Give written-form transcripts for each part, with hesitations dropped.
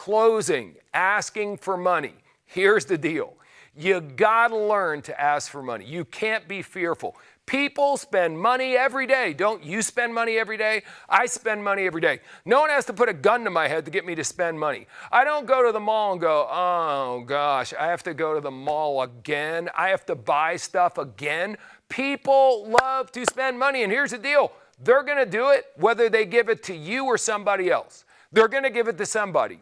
closing, asking for money. Here's the deal. You gotta learn to ask for money. You can't be fearful. People spend money every day. Don't you spend money every day? I spend money every day. No one has to put a gun to my head to get me to spend money. I don't go to the mall and go, oh gosh, I have to go to the mall again. I have to buy stuff again. People love to spend money, and here's the deal. They're gonna do it whether they give it to you or somebody else. They're going to give it to somebody.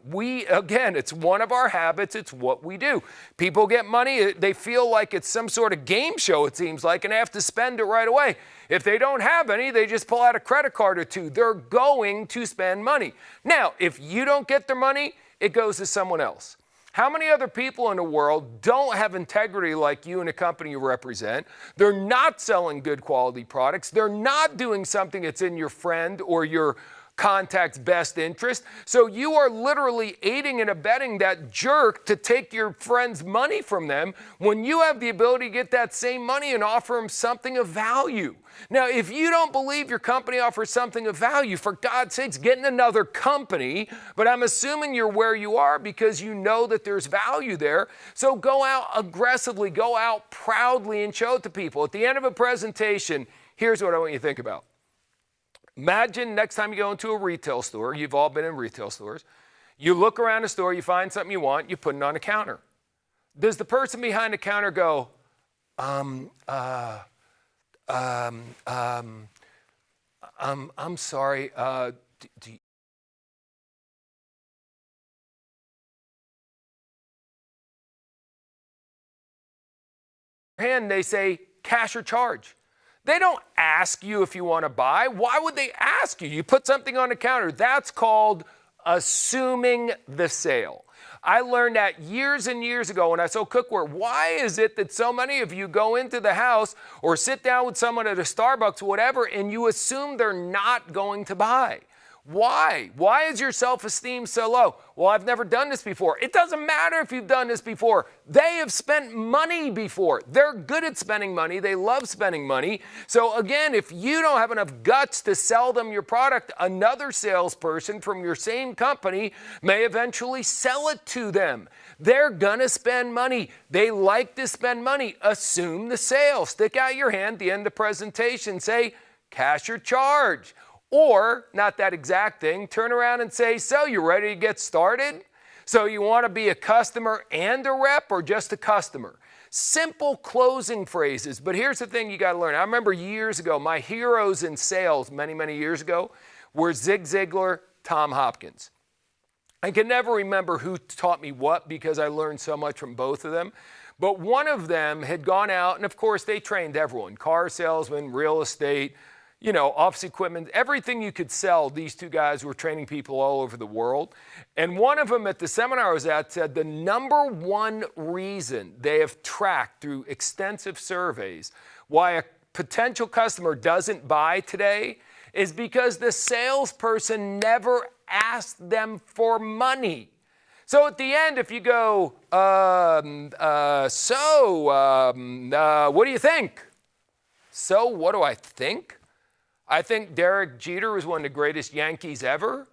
Again, it's one of our habits. It's what we do. People get money. They feel like it's some sort of game show, it seems like, and they have to spend it right away. If they don't have any, they just pull out a credit card or two. They're going to spend money. Now, if you don't get their money, it goes to someone else. How many other people in the world don't have integrity like you and the company you represent? They're not selling good quality products. They're not doing something that's in your friend or your contact's best interest. So you are literally aiding and abetting that jerk to take your friend's money from them when you have the ability to get that same money and offer them something of value. Now, if you don't believe your company offers something of value, for God's sakes, get in another company. But I'm assuming you're where you are because you know that there's value there. So go out aggressively, go out proudly and show it to people. At the end of a presentation, here's what I want you to think about. Imagine next time you go into a retail store, you've all been in retail stores, you look around the store, you find something you want, you put it on the counter. Does the person behind the counter go, I'm sorry, and they say, cash or charge? They don't ask you if you want to buy. Why would they ask you? You put something on the counter. That's called assuming the sale. I learned that years and years ago when I sold cookware. Why is it that so many of you go into the house or sit down with someone at a Starbucks or whatever and you assume they're not going to buy? Why? Why is your self-esteem so low? Well, I've never done this before. It doesn't matter if you've done this before. They have spent money before. They're good at spending money. They love spending money. So again, if you don't have enough guts to sell them your product, another salesperson from your same company may eventually sell it to them. They're gonna spend money. They like to spend money. Assume the sale. Stick out your hand at the end of the presentation. Say, cash or charge. Or, not that exact thing, turn around and say, so you ready to get started? So you want to be a customer and a rep or just a customer? Simple closing phrases, but here's the thing you got to learn. I remember years ago, my heroes in sales many, many years ago were Zig Ziglar, Tom Hopkins. I can never remember who taught me what because I learned so much from both of them. But one of them had gone out, and of course they trained everyone, car salesmen, real estate, office equipment, everything you could sell, these two guys were training people all over the world. And one of them at the seminar I was at said the number one reason they have tracked through extensive surveys why a potential customer doesn't buy today is because the salesperson never asked them for money. So at the end, if you go, what do you think? So what do I think? I think Derek Jeter was one of the greatest Yankees ever.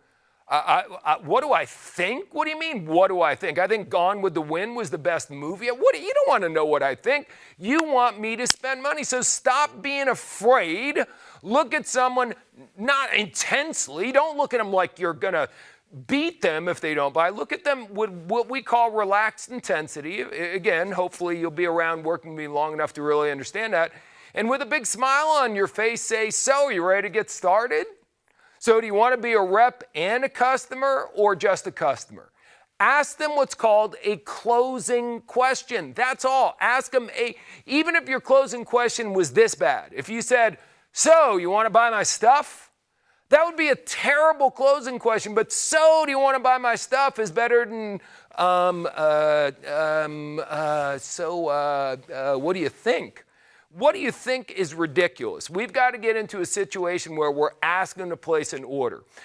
What do I think? What do you mean, what do I think? I think Gone with the Wind was the best movie. You don't want to know what I think. You want me to spend money. So stop being afraid. Look at someone not intensely. Don't look at them like you're going to beat them if they don't buy. Look at them with what we call relaxed intensity. Again, hopefully you'll be around working with me long enough to really understand that. And with a big smile on your face, say, so, you ready to get started? So do you want to be a rep and a customer or just a customer? Ask them what's called a closing question. That's all. Ask them, even if your closing question was this bad. If you said, so, you want to buy my stuff? That would be a terrible closing question, but so, do you want to buy my stuff is better than, what do you think? What do you think is ridiculous? We've got to get into a situation where we're asking to place an order.